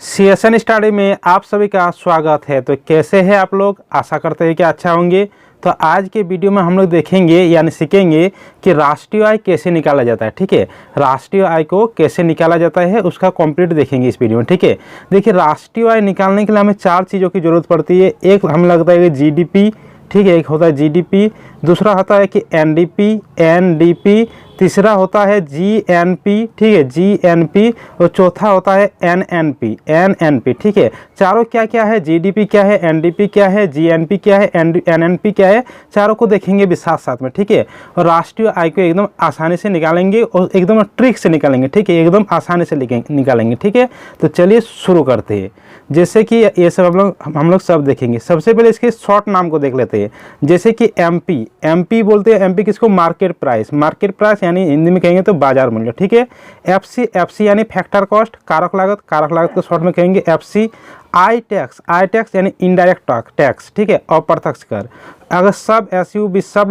CSN study में आप सभी का स्वागत है। तो कैसे हैं आप लोग? आशा करते हैं कि अच्छा होंगे। तो आज के वीडियो में हम लोग देखेंगे यानी सीखेंगे कि राष्ट्रीय आय कैसे निकाला जाता है। ठीक है, राष्ट्रीय आय को कैसे निकाला जाता है उसका कंप्लीट देखेंगे इस वीडियो में। ठीक है, देखिए राष्ट्रीय आय निकालने के लिए हमें चार चीज़ों की ज़रूरत पड़ती है। एक हमें लगता है कि जीडीपी, ठीक है, एक होता है जीडीपी, दूसरा होता है कि एनडीपी, तीसरा होता है जीएनपी, ठीक है, जीएनपी, और चौथा होता है एनएनपी, ठीक है। चारों क्या क्या है, जीडीपी क्या है, एनडीपी क्या है, जीएनपी क्या है, एनएनपी क्या है, चारों को देखेंगे भी साथ साथ में। ठीक है, और राष्ट्रीय आय को एकदम आसानी से निकालेंगे और एकदम ट्रिक से निकालेंगे। ठीक है, एकदम आसानी से निकालेंगे। ठीक है, तो चलिए शुरू करते हैं। जैसे कि ये सब हम लोग सब देखेंगे। सबसे पहले इसके शॉर्ट नाम को देख लेते हैं। जैसे कि एमपी बोलते हैं। एमपी किसको? मार्केट प्राइस यानी हिंदी में कहेंगे तो बाजार मूल्य। ठीक है, एफसी यानी फैक्टर कॉस्ट, कारक लागत को शॉर्ट में कहेंगे एफसी। आई टैक्स यानी इनडायरेक्ट टैक्स, ठीक है, अप्रत्यक्ष कर। अगर सब सब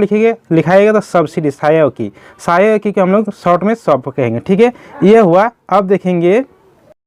लिखाएगा तो सब्सिडी, सहायकी को हम लोग शॉर्ट में सब कहेंगे। ठीक है, ये हुआ। अब देखेंगे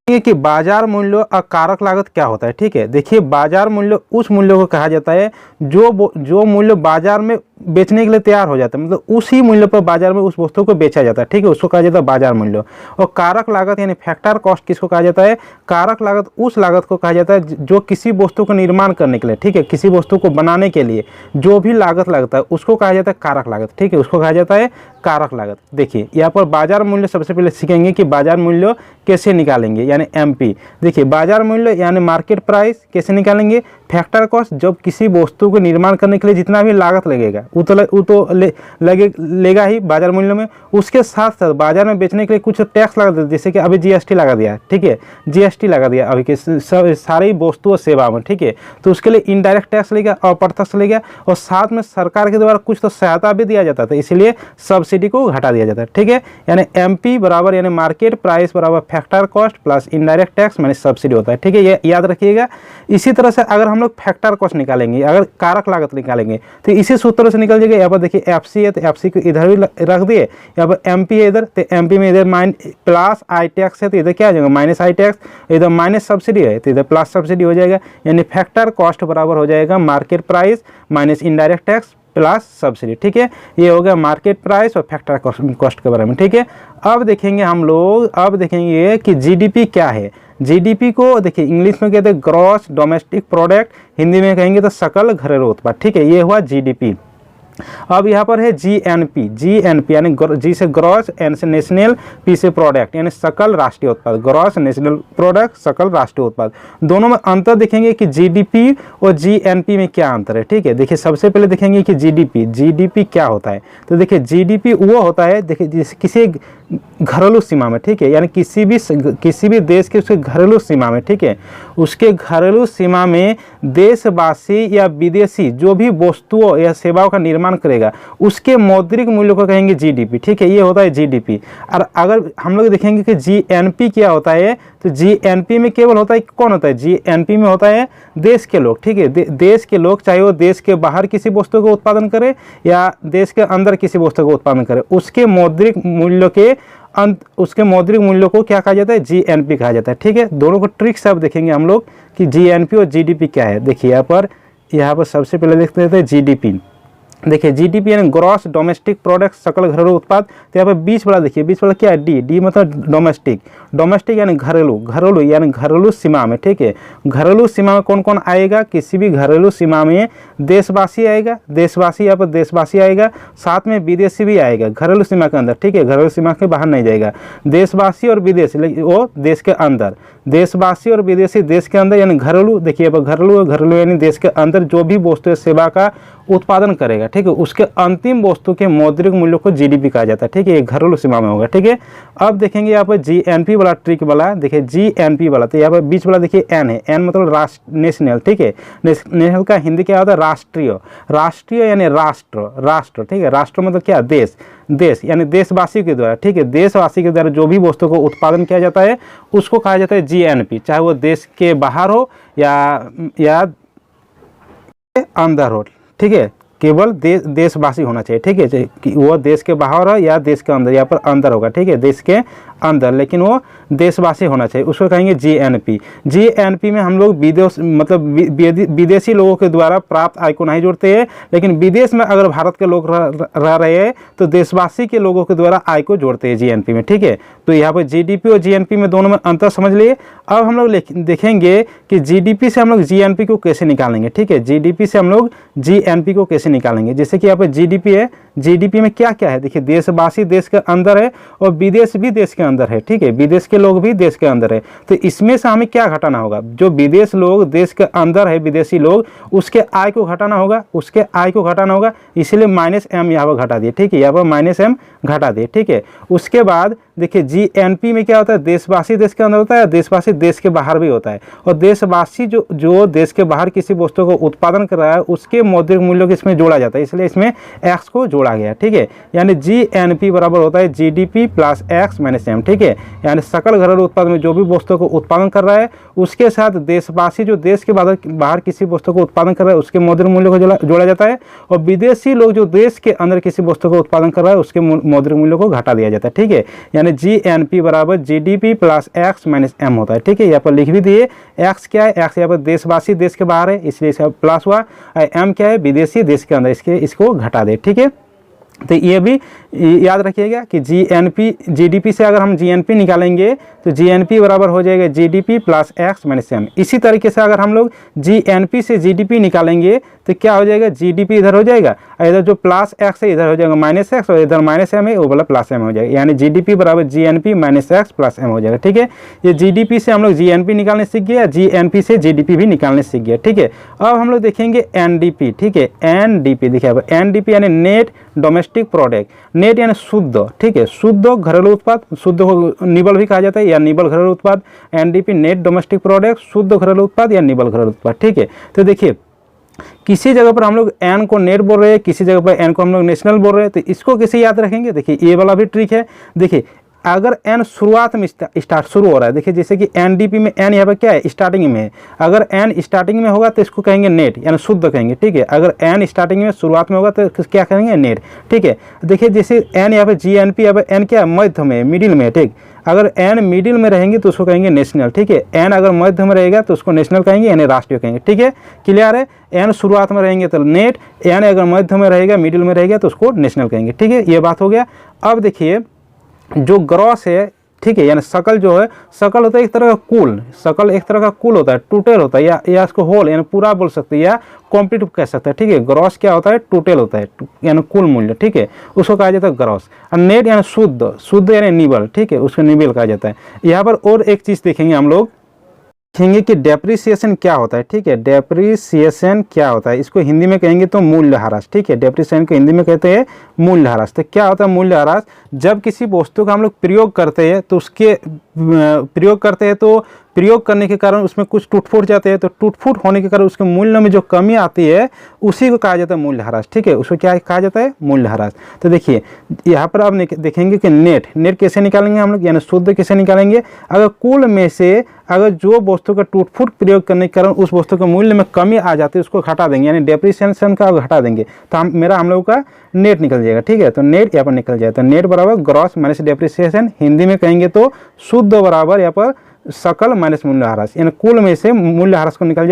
कि बाजार मूल्य और कारक लागत क्या होता है। ठीक है, देखिए बाजार मूल्य उस मूल्य को कहा जाता है जो मूल्य बाजार में बेचने के लिए तैयार हो जाता है, मतलब उसी मूल्य पर बाजार में उस वस्तु को बेचा जाता है। ठीक है, उसको कहा जाता है बाजार मूल्य। और कारक लागत यानी फैक्टर कॉस्ट किसको कहा जाता है? कारक लागत उस लागत को कहा जाता है जो किसी वस्तु को निर्माण करने के लिए, ठीक है, किसी वस्तु को बनाने के लिए जो भी लागत लगता है उसको कहा जाता है कारक लागत। ठीक है, उसको कहा जाता है कारक लागत। देखिए यहाँ पर बाजार मूल्य सबसे पहले सीखेंगे कि बाजार मूल्य कैसे निकालेंगे, यानी एमपी। देखिए बाजार मूल्य यानी मार्केट प्राइस कैसे निकालेंगे? फैक्टर कॉस्ट, जब किसी वस्तु को निर्माण करने के लिए जितना भी लागत लगेगा वो तो लेगा ही बाजार मूल्य में। उसके साथ साथ बाजार में बेचने के लिए कुछ टैक्स लगा देते, जैसे कि अभी जीएसटी लगा दिया। ठीक है, जीएसटी लगा दिया अभी के सारी वस्तु और सेवा में। ठीक है, तो उसके लिए इनडायरेक्ट टैक्स लेगा, अप्रत्यक्ष लेगा, और साथ में सरकार के द्वारा कुछ तो सहायता भी दिया जाता था, इसलिए सब्सिडी को घटा दिया जाता है। ठीक है, यानी एमपी बराबर यानी मार्केट प्राइस बराबर factor cost plus indirect tax माने सब्सिडी होता है। ठीक है, ये याद रखिएगा। इसी तरह से अगर हम लोग फैक्टर कॉस्ट निकालेंगे, अगर कारक लागत निकालेंगे तो इसी सूत्र से निकल जाएगा। यहाँ पर देखिए एफसी है तो एफसी को इधर भी रख दिए, यहाँ पर एमपी है इधर तो एमपी में इधर प्लस आई टैक्स है तो इधर क्या आ जाएगा? माइनस आई टैक्स। इधर माइनस सब्सिडी है तो इधर प्लस सब्सिडी हो जाएगा, यानी फैक्टर कॉस्ट बराबर हो जाएगा market price minus indirect tax plus subsidy. ठीक है, ये हो गया मार्केट प्राइस और फैक्टर कॉस्ट के बारे में। ठीक है, अब देखेंगे हम लोग, अब देखेंगे कि जीडीपी क्या है। जीडीपी को देखिए इंग्लिश में कहते हैं ग्रॉस डोमेस्टिक प्रोडक्ट, हिंदी में कहेंगे तो सकल घरेलू उत्पाद। ठीक है, ये हुआ जीडीपी। अब यहाँ पर है जीएनपी यानी जी से ग्रॉस, एन से नेशनल, पी से प्रोडक्ट यानी सकल राष्ट्रीय उत्पाद। ग्रॉस नेशनल प्रोडक्ट, सकल राष्ट्रीय उत्पाद, दोनों में अंतर देखेंगे कि जीडीपी और जीएनपी में क्या अंतर है। ठीक है, देखिए सबसे पहले देखेंगे कि जीडीपी क्या होता है। तो देखिए जीडीपी वो होता है, देखिए जैसे किसी घरेलू सीमा में, ठीक है, यानी किसी भी देश के उसके घरेलू सीमा में, ठीक है, उसके घरेलू सीमा में देशवासी या विदेशी जो भी वस्तुओं या सेवाओं का निर्माण करेगा उसके मौद्रिक मूल्य को कहेंगे जीडीपी। ठीक है, ये होता है जीडीपी। और अगर हम लोग देखेंगे कि जीएनपी क्या होता है, तो जीएनपी में केवल होता है, कौन होता है? जीएनपी में होता है देश के लोग। ठीक है, देश के लोग, चाहे वो देश के बाहर किसी वस्तु का उत्पादन करे या देश के अंदर किसी वस्तु का उत्पादन करे, उसके मौद्रिक मूल्य को क्या कहा जाता है? जीएनपी कहा जाता है। ठीक है, दोनों को ट्रिक से अब देखेंगे हम लोग कि जीएनपी और जीडीपी क्या है। देखिए यहाँ पर सबसे पहले देखते हैं जीडीपी। देखिए जीडीपी यानी ग्रॉस डोमेस्टिक प्रोडक्ट, सकल घरेलू उत्पाद। तो यहाँ पे बीच वाला देखिए, बीच वाला क्या है? डी मतलब डोमेस्टिक यानी घरेलू यानी घरेलू सीमा में। ठीक है, घरेलू सीमा में कौन कौन आएगा? किसी भी घरेलू सीमा में देशवासी आएगा, यहाँ पर देशवासी आएगा, साथ में विदेशी भी आएगा घरेलू सीमा के अंदर। ठीक है, घरेलू सीमा के बाहर नहीं जाएगा। देशवासी और विदेशी वो देश के अंदर, देशवासी और विदेशी देश के अंदर, यानी घरेलू। देखिए घरेलू यानी देश के अंदर जो भी वस्तु सेवा का उत्पादन करेगा, ठीक है, उसके अंतिम वस्तु के मौद्रिक मूल्य को जीडीपी कहा जाता है। ठीक है, ये घरेलू सीमा में होगा। ठीक है, अब देखेंगे यहाँ पर जीएनपी वाला ट्रिक वाला। देखिए जीएनपी वाला, तो यहाँ पर बीच वाला देखिए एन है, एन मतलब नेशनल। ठीक है, नेशनल का हिंदी क्या होता है? राष्ट्रीय यानी राष्ट्र। ठीक है, राष्ट्र मतलब क्या? देश यानी देशवासी के द्वारा। ठीक है, देशवासी के द्वारा जो भी वस्तु को उत्पादन किया जाता है उसको कहा जाता है जीएनपी, चाहे वो देश के बाहर हो या अंदर हो। ठीक है, केवल देशवासी होना चाहिए। ठीक है, कि वो देश के बाहर हो या देश के अंदर, यहाँ पर अंदर होगा। ठीक है, देश के अंदर, लेकिन वो देशवासी होना चाहिए, उसको कहेंगे जीएनपी। जीएनपी में हम लोग विदेशी लोगों के द्वारा प्राप्त आय को नहीं जोड़ते हैं, लेकिन विदेश में अगर भारत के लोग रह रहे हैं तो देशवासी के लोगों के द्वारा आय को जोड़ते हैं जीएनपी में, ठीक है। तो यहाँ पर जीडीपी और जीएनपी में दोनों में अंतर समझ लिए। अब हम लोग देखेंगे कि जीडीपी से हम लोग जीएनपी को कैसे निकालेंगे, ठीक है। जीडीपी से हम लोग जीएनपी को कैसे निकालेंगे, जैसे कि यहाँ पर जीडीपी है, जीडीपी में क्या क्या है, देखिए देशवासी देश के अंदर है और विदेश भी देश के अंदर है, ठीक है, विदेश के लोग भी देश के अंदर है। तो इसमें से हमें क्या घटाना होगा, जो विदेश लोग देश के अंदर है, विदेशी लोग, उसके आय को घटाना होगा, उसके आय को घटाना होगा, इसलिए -m यहाँ पर घटा दिए, ठीक है, यहाँ पर -m घटा दिए, ठीक है। उसके बाद देखिए जीएनपी में क्या होता है, देशवासी देश के अंदर होता है, देशवासी देश के बाहर भी होता है, और देशवासी जो देश के बाहर किसी वस्तु को उत्पादन कर रहा है उसके मौद्रिक मूल्यों को इसमें जोड़ा जाता है, इसलिए इसमें x को जोड़ा गया, ठीक है। यानी जीएनपी बराबर होता है GDP plus x minus m, ठीक है। यानी सकल घरेलू उत्पाद में जो भी वस्तु को उत्पादन कर रहा है उसके साथ देशवासी जो देश के बाहर किसी वस्तु को उत्पादन कर रहा है उसके मौद्रिक मूल्य को जोड़ा जाता है, और विदेशी लोग जो देश के अंदर किसी वस्तु को उत्पादन कर रहा है उसके मौद्रिक मूल्य को घटा दिया जाता है, ठीक है। यानी जीएनपी बराबर GDP plus x minus m होता है, ठीक है। यहाँ पर लिख भी दिए, x क्या है, x यहाँ पर देशवासी देश के बाहर है इसलिए इसका प्लस हुआ, m क्या है, विदेशी देश के अंदर, इसको घटा दे, ठीक है। तो ये भी याद रखिएगा कि जीएनपी जीडीपी से अगर हम जीएनपी निकालेंगे तो जीएनपी बराबर हो जाएगा GDP plus x minus m। इसी तरीके से अगर हम लोग जीएनपी से जीडीपी निकालेंगे तो क्या हो जाएगा, जीडीपी इधर हो जाएगा, इधर जो प्लस x है इधर हो जाएगा -x, और इधर -m है वो वाला +m हो जाएगा, यानी जीडीपी बराबर जीएनपी -x + m हो जाएगा, ठीक है। ये जीडीपी से हम लोग जीएनपी निकालने सीख गए, जीएनपी से जीडीपी भी निकालने सीख गए, ठीक है। अब हम लोग देखेंगे एनडीपी, ठीक है। एनडीपी देखिए, एनडीपी यानी नेट डोमेस्टिक प्रोडक्ट, नेट यानी शुद्ध, ठीक है, शुद्ध घरेलू उत्पाद, शुद्ध को निबल भी कहा जाता है या निबल घरेलू उत्पाद। एनडीपी नेट डोमेस्टिक प्रोडक्ट, शुद्ध घरेलू उत्पाद या निबल घरेलू उत्पाद, ठीक है। तो देखिए किसी जगह पर हम लोग एन को नेट बोल रहे हैं, किसी जगह पर एन को हम लोग नेशनल बोल रहे हैं, तो इसको कैसे याद रखेंगे, देखिए ये वाला भी ट्रिक है। देखिए अगर एन शुरुआत में शुरू हो रहा है, देखिए जैसे कि एनडीपी में एन यहाँ पर क्या है, स्टार्टिंग में है, अगर एन स्टार्टिंग में होगा तो इसको कहेंगे नेट यानी शुद्ध कहेंगे, ठीक है। अगर एन स्टार्टिंग में शुरुआत में होगा तो क्या कहेंगे, नेट, ठीक है। देखिए जैसे एन यहाँ पर जीएनपी, यहाँ पर एन क्या है, मध्य में, मिडिल में, ठीक। अगर एन मिडिल में रहेंगे तो उसको कहेंगे नेशनल, ठीक है। एन अगर मध्य में रहेगा तो उसको नेशनल कहेंगे यानी राष्ट्रीय कहेंगे, ठीक है। क्लियर है, एन शुरुआत में रहेंगे तो नेट, एन अगर मध्य में रहेगा, मिडिल में रहेगा तो उसको नेशनल कहेंगे, ठीक है। ये बात हो गया। अब देखिए जो ग्रॉस है, ठीक है, यानी सकल जो है, सकल होता है एक तरह का कुल, सकल एक तरह का कुल होता है, टोटल होता है, या इसको होल यानी पूरा बोल सकते हैं या कंप्लीट कह सकते हैं, ठीक है। ग्रॉस क्या होता है, टोटल होता है यानी कुल मूल्य, ठीक है, उसको कहा जाता है ग्रॉस। और नेट यानी शुद्ध, शुद्ध यानी निबल, ठीक है, उसको निबल कहा जाता है। यहाँ पर और एक चीज़ देखेंगे हम लोग, देखेंगे कि डेप्रिसिएशन क्या होता है, ठीक है। डेप्रिसिएशन क्या होता है, इसको हिंदी में कहेंगे तो मूल्यह्रास, ठीक है। डेप्रिसिएशन को हिंदी में कहते हैं मूल्यह्रास। तो क्या होता है मूल्यह्रास, जब किसी वस्तु का हम लोग प्रयोग करते हैं तो उसके प्रयोग करने के कारण उसमें कुछ टूट फूट जाते हैं, तो टूट फूट होने के कारण उसके मूल्य में जो कमी आती है उसी को कहा जाता है मूल्यह्रास, ठीक है। उसको क्या कहा जाता है, मूल्यह्रास। तो देखिए यहाँ पर आप देखेंगे कि नेट कैसे निकालेंगे हम लोग, यानी शुद्ध कैसे निकालेंगे, अगर कुल में से अगर जो वस्तु का टूट फूट प्रयोग करने के कारण उस वस्तु के मूल्य में कमी आ जाती है उसको घटा देंगे, यानी डेप्रिसिएशन का घटा देंगे, तो हम लोगों का नेट निकल जाएगा, ठीक है। तो नेट यहाँ पर निकल जाएगा, तो नेट बराबर ग्रॉस माइनस डेप्रिसिएशन, हिंदी में कहेंगे तो शुद्ध बराबर यहाँ पर सकल माइनस मूल्यह्रास, यानी कुल में से मूल्यह्रास को निकाल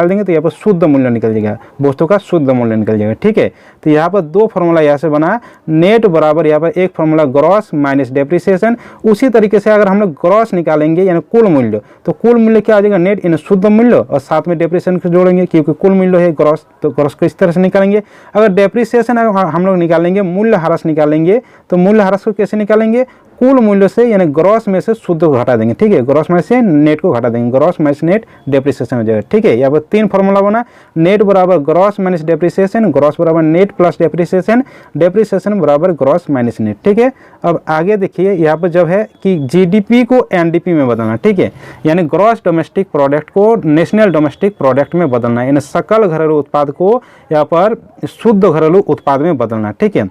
देंगे तो यहाँ पर शुद्ध मूल्य निकल जाएगा, वस्तु का शुद्ध मूल्य निकल जाएगा, ठीक है। तो यहाँ पर दो फॉर्मूला यहाँ से बना, नेट बराबर यहाँ पर एक फॉर्मूला ग्रॉस माइनस डेप्रिसिएशन। उसी तरीके से अगर हम लोग ग्रॉस निकालेंगे यानी कुल मूल्य, तो कुल मूल्य क्या आ जाएगा, नेट यानी शुद्ध मूल्य, और साथ में डेप्रिसिएशन को जोड़ेंगे क्योंकि कुल मूल्य है ग्रॉस, तो ग्रॉस को इस तरह से निकालेंगे। अगर डेप्रिसिएशन हम लोग निकालेंगे, मूल्यह्रास निकालेंगे, तो मूल्यह्रास को कैसे निकालेंगे, कुल मूल्य से यानी ग्रॉस में से शुद्ध को घटा देंगे, ठीक है। ग्रॉस में से नेट को घटा देंगे, ग्रॉस माइनस नेट डेप्रिसिएशन हो जाएगा, ठीक है। यहाँ पर तीन फॉर्मूला बना, नेट बराबर ग्रॉस माइनस डेप्रिसिएशन, ग्रॉस बराबर नेट प्लस डेप्रिसिएशन, डेप्रिसिएशन बराबर ग्रॉस माइनस नेट, ठीक है। अब आगे देखिए यहाँ पर जब है कि जीडीपी को एनडीपी में बदलना, ठीक है, यानी ग्रॉस डोमेस्टिक प्रोडक्ट को नेशनल डोमेस्टिक प्रोडक्ट में बदलना, यानी सकल घरेलू उत्पाद को यहाँ पर शुद्ध घरेलू उत्पाद में बदलना, ठीक है।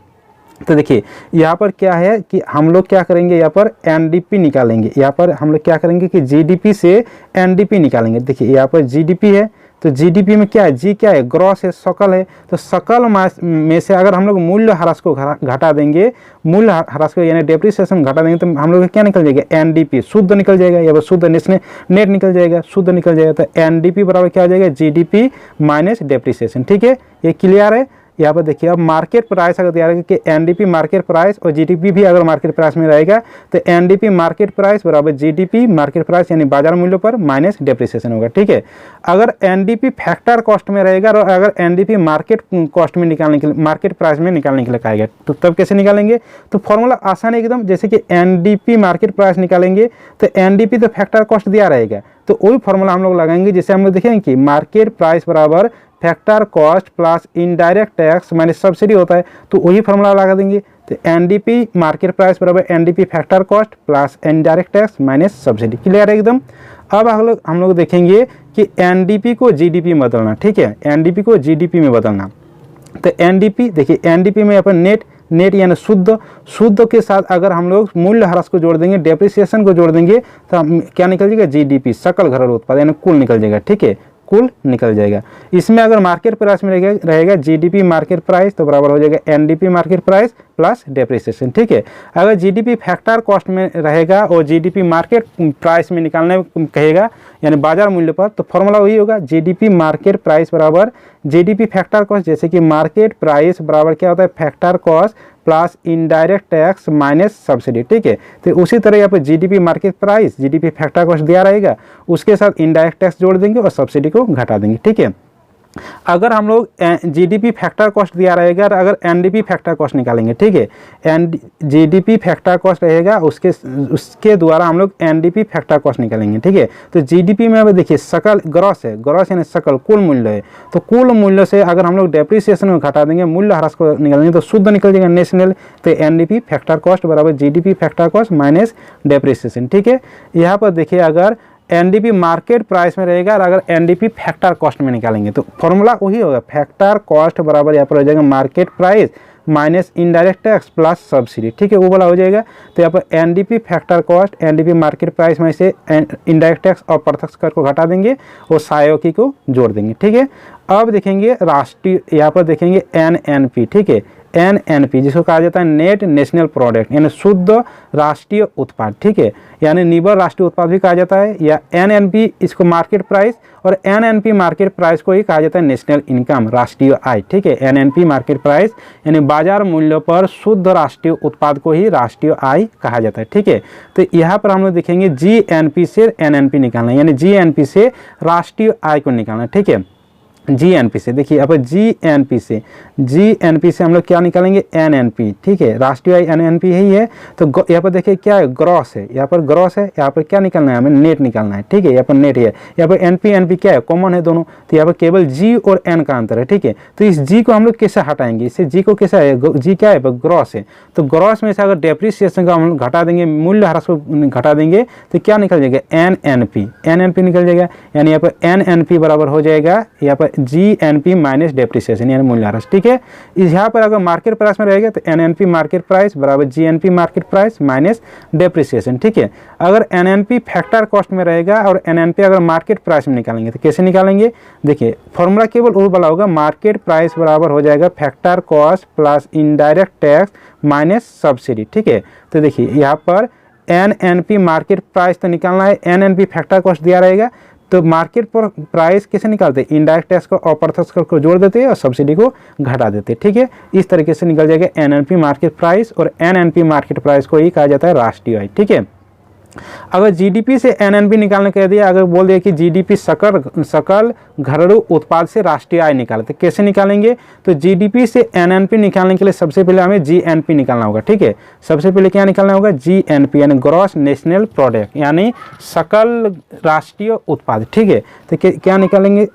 तो देखिए यहाँ पर क्या है कि हम लोग क्या करेंगे, यहाँ पर एनडीपी निकालेंगे, यहाँ पर हम लोग क्या करेंगे कि जीडीपी से एनडीपी निकालेंगे। देखिए यहाँ पर जीडीपी है, तो जीडीपी में क्या है, जी क्या है, ग्रॉस है, सकल है। तो सकल में से अगर हम लोग मूल्य ह्रास को घटा देंगे, मूल्य ह्रास को यानी डेप्रिसिएशन घटा देंगे, तो हम लोग क्या निकल जाएगा, एनडीपी शुद्ध निकल जाएगा, या शुद्ध नेट निकल जाएगा, शुद्ध निकल जाएगा। तो एनडीपी बराबर क्या हो जाएगा, जीडीपी माइनस डेप्रिसिएशन। ठीक है, ये क्लियर है। यहाँ पर देखिए अब मार्केट प्राइस अगर दिया रहेगा कि एनडीपी मार्केट प्राइस और जीडीपी भी अगर मार्केट प्राइस में रहेगा, तो एनडीपी मार्केट प्राइस बराबर जीडीपी मार्केट प्राइस यानी बाजार मूल्य पर माइनस डेप्रिसिएशन होगा। ठीक है, अगर एनडीपी फैक्टर कॉस्ट में रहेगा और अगर एनडीपी मार्केट कॉस्ट में निकालने के लिए, मार्केट प्राइस में निकालने के लिए कहा गया, तो तब कैसे निकालेंगे, तो फॉर्मूला आसान है एकदम। जैसे कि एनडीपी मार्केट प्राइस निकालेंगे तो एनडीपी तो फैक्टर कॉस्ट दिया रहेगा, तो वही फॉर्मूला हम लोग लगाएंगे, जिससे हम लोग देखेंगे कि मार्केट प्राइस बराबर factor cost plus indirect tax minus subsidy होता है, तो वही फॉर्मूला लगा देंगे। तो एनडीपी मार्केट प्राइस बराबर NDP factor cost plus indirect tax minus subsidy. Clear है एकदम। अब हम लोग देखेंगे कि एनडीपी को जीडीपी में बदलना। ठीक है, एनडीपी को जीडीपी में बदलना। तो एनडीपी देखिए, एनडीपी में अपन नेट यानी शुद्ध के साथ अगर हम लोग मूल्य ह्रास को जोड़ देंगे, डेप्रिसिएशन को जोड़ देंगे, तो क्या निकल जाएगा, जीडीपी सकल घरेलू उत्पाद यानी कुल निकल जाएगा। ठीक है, कुल निकल जाएगा। इसमें अगर मार्केट प्राइस में रहेगा जीडीपी मार्केट प्राइस, तो बराबर हो जाएगा NDP market price plus depreciation. ठीक है, अगर जीडीपी फैक्टर कॉस्ट में रहेगा और जीडीपी मार्केट प्राइस में निकालने कहेगा यानी बाजार मूल्य पर, तो फॉर्मूला वही होगा, जीडीपी मार्केट प्राइस बराबर जीडीपी फैक्टर कॉस्ट, जैसे कि मार्केट प्राइस बराबर क्या होता है, factor cost plus indirect tax minus subsidy. ठीक है, तो उसी तरह यहाँ पर GDP market price GDP factor cost दिया रहेगा, उसके साथ इनडायरेक्ट टैक्स जोड़ देंगे और सब्सिडी को घटा देंगे। ठीक है, अगर हम लोग जीडीपी फैक्टर कॉस्ट दिया रहेगा और अगर एनडीपी फैक्टर कॉस्ट निकालेंगे, ठीक है, जीडीपी फैक्टर कॉस्ट रहेगा, उसके द्वारा हम लोग एनडीपी फैक्टर कॉस्ट निकालेंगे। ठीक है, तो जीडीपी में अब देखिए सकल ग्रॉस है, ग्रॉस यानी सकल कुल मूल्य है, तो कुल मूल्य से अगर हम लोग डेप्रिसिएशन को घटा देंगे, मूल्य ह्रास को निकालेंगे, तो शुद्ध निकल जाएगा नेशनल। तो एनडीपी फैक्टर कॉस्ट बराबर GDP factor cost minus depreciation. ठीक है, यहाँ पर देखिए अगर एनडीपी मार्केट प्राइस में रहेगा और अगर एनडीपी फैक्टर कॉस्ट में निकालेंगे, तो फॉर्मूला वही होगा, फैक्टर कॉस्ट बराबर यहाँ पर हो जाएगा market price minus indirect tax plus subsidy. ठीक है, वो वाला हो जाएगा। तो यहाँ पर NDP factor cost NDP market price में से इनडायरेक्ट टैक्स और प्रत्यक्ष कर को घटा देंगे और सहायकी को जोड़ देंगे। ठीक है, अब देखेंगे राष्ट्रीय, यहाँ पर देखेंगे एनएनपी। ठीक है, एनएनपी जिसको कहा जाता है नेट नेशनल प्रोडक्ट यानी शुद्ध राष्ट्रीय उत्पाद। ठीक है, यानी निबर राष्ट्रीय उत्पाद भी कहा जाता है, या एनएनपी इसको मार्केट प्राइस, और एनएनपी मार्केट प्राइस को ही कहा जाता है नेशनल इनकम राष्ट्रीय आय। ठीक है, एनएनपी मार्केट प्राइस यानी बाजार मूल्य पर शुद्ध राष्ट्रीय उत्पाद को ही राष्ट्रीय आय कहा जाता है। ठीक है, तो यहाँ पर हम लोग देखेंगे जीएनपी से एनएनपी निकालना, यानी जीएनपी से राष्ट्रीय आय को निकालना। ठीक है, जीएनपी से देखिए अब जीएनपी से हम लोग क्या निकालेंगे, एनएनपी। ठीक है, राष्ट्रीय आय एनएनपी ही है। तो यहाँ पर देखिए क्या है, ग्रॉस है, यहाँ पर ग्रॉस है, यहाँ पर क्या निकालना है, हमें नेट निकालना है। ठीक है, यहाँ पर नेट है, यहाँ पर एनपी एनपी क्या है, कॉमन है दोनों, तो यहाँ पर केवल जी और एन का अंतर है। ठीक है, तो इस जी को हम लोग कैसे हटाएंगे, इससे जी को कैसा है, जी क्या है, ग्रॉस है, तो ग्रॉस में से अगर डेप्रिसिएशन का हम घटा देंगे, मूल्य ह्रास को घटा देंगे, तो क्या निकल जाएगा, एनएनपी निकल जाएगा। यानी यहाँ पर एनएनपी बराबर हो जाएगा यहाँ पर जीएनपी माइनस डेप्रिसिएशन यानी मूल्य ह्रास। ठीक है, यहाँ पर अगर मार्केट प्राइस में रहेगा तो एनएनपी मार्केट प्राइस बराबर GNP market price minus depreciation. ठीक है, अगर एनएनपी फैक्टर कॉस्ट में रहेगा और एनएनपी अगर मार्केट प्राइस में निकालेंगे, तो कैसे निकालेंगे, देखिए फॉर्मूला केवल वो वाला होगा, मार्केट प्राइस बराबर हो जाएगा factor cost plus indirect tax minus subsidy. ठीक है, तो देखिए यहाँ पर एनएनपी मार्केट प्राइस तो निकालना है, एनएनपी फैक्टर कॉस्ट दिया रहेगा, तो मार्केट पर प्राइस कैसे निकालते हैं, इनडायरेक्ट टैक्स को और प्रत्यक्ष कर को जोड़ देते हैं और सब्सिडी को घटा देते हैं। ठीक है, इस तरीके से निकल जाएगा एनएनपी मार्केट प्राइस, और एनएनपी मार्केट प्राइस को ही कहा जाता है राष्ट्रीय आय। ठीक है, अगर जीडीपी से एनएनपी निकालने कह दिया, अगर बोल दिया कि जीडीपी सकल घरेलू उत्पाद से राष्ट्रीय आय निकाले, तो कैसे निकालेंगे, तो जीडीपी से एनएनपी निकालने के लिए सबसे पहले हमें जीएनपी निकालना होगा। ठीक है, सबसे पहले क्या निकालना होगा, जीएनपी यानी ग्रॉस नेशनल प्रोडक्ट यानी सकल राष्ट्रीय उत्पाद। ठीक है, तो क्या निकालेंगे,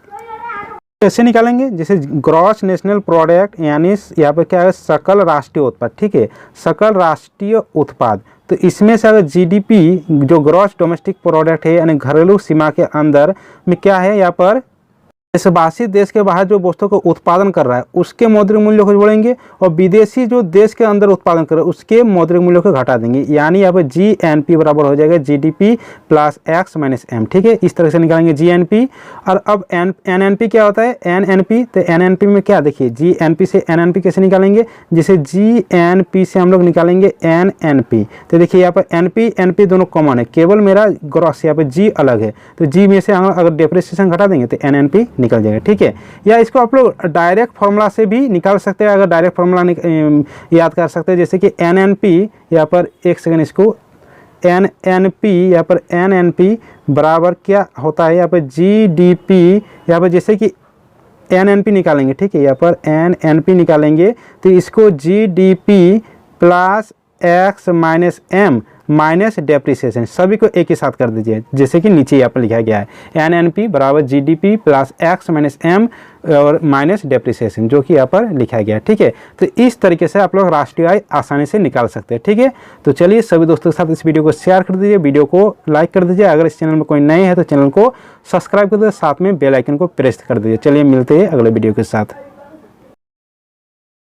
कैसे निकालेंगे, जैसे ग्रॉस नेशनल प्रोडक्ट यानी यहाँ पर क्या है, सकल राष्ट्रीय उत्पाद। ठीक है, सकल राष्ट्रीय उत्पाद, तो इसमें से अगर जीडीपी जो ग्रॉस डोमेस्टिक प्रोडक्ट है यानी घरेलू सीमा के अंदर में क्या है, यहाँ पर देशवासी देश के बाहर जो वस्तुओं को उत्पादन कर रहा है उसके मौद्रिक मूल्य को जोड़ेंगे और विदेशी जो देश के अंदर उत्पादन कर रहा है उसके मौद्रिक मूल्य को घटा देंगे, यानी यहाँ पर GNP बराबर हो जाएगा GDP plus X minus M। ठीक है, इस तरह से निकालेंगे GNP। और अब NNP क्या होता है, NNP, तो NNP में क्या देखिए GNP से NNP कैसे निकालेंगे, जैसे GNP से हम लोग निकालेंगे NNP। तो देखिए यहाँ पर NP दोनों कॉमन है, केवल मेरा ग्रॉस यहाँ पर G अलग है, तो G में से अगर डेप्रिसिएशन घटा देंगे तो NNP निकल जाएगा। ठीक है, या इसको आप लोग डायरेक्ट फार्मूला से भी निकाल सकते हैं, अगर डायरेक्ट फार्मूला याद कर सकते हैं, जैसे कि NNP यहाँ पर एक सेकंड, इसको NNP यहाँ पर NNP बराबर क्या होता है, यहाँ पर GDP, यहाँ पर जैसे कि NNP निकालेंगे, ठीक है, यहाँ पर NNP निकालेंगे तो इसको GDP plus X minus M minus depreciation सभी को एक ही साथ कर दीजिए, जैसे कि नीचे यहाँ पर लिखा गया है NNP बराबर GDP plus X minus M और माइनस डेप्रिसिएशन, जो कि यहाँ पर लिखा गया है। ठीक है, तो इस तरीके से आप लोग राष्ट्रीय आय आसानी से निकाल सकते हैं। ठीक है, तो चलिए सभी दोस्तों के साथ इस वीडियो को शेयर कर दीजिए, वीडियो को लाइक कर दीजिए, अगर इस चैनल में कोई नए हैं तो चैनल को सब्सक्राइब कर दीजिए, साथ में बेल आइकन को प्रेस कर दीजिए। चलिए मिलते हैं अगले वीडियो के साथ।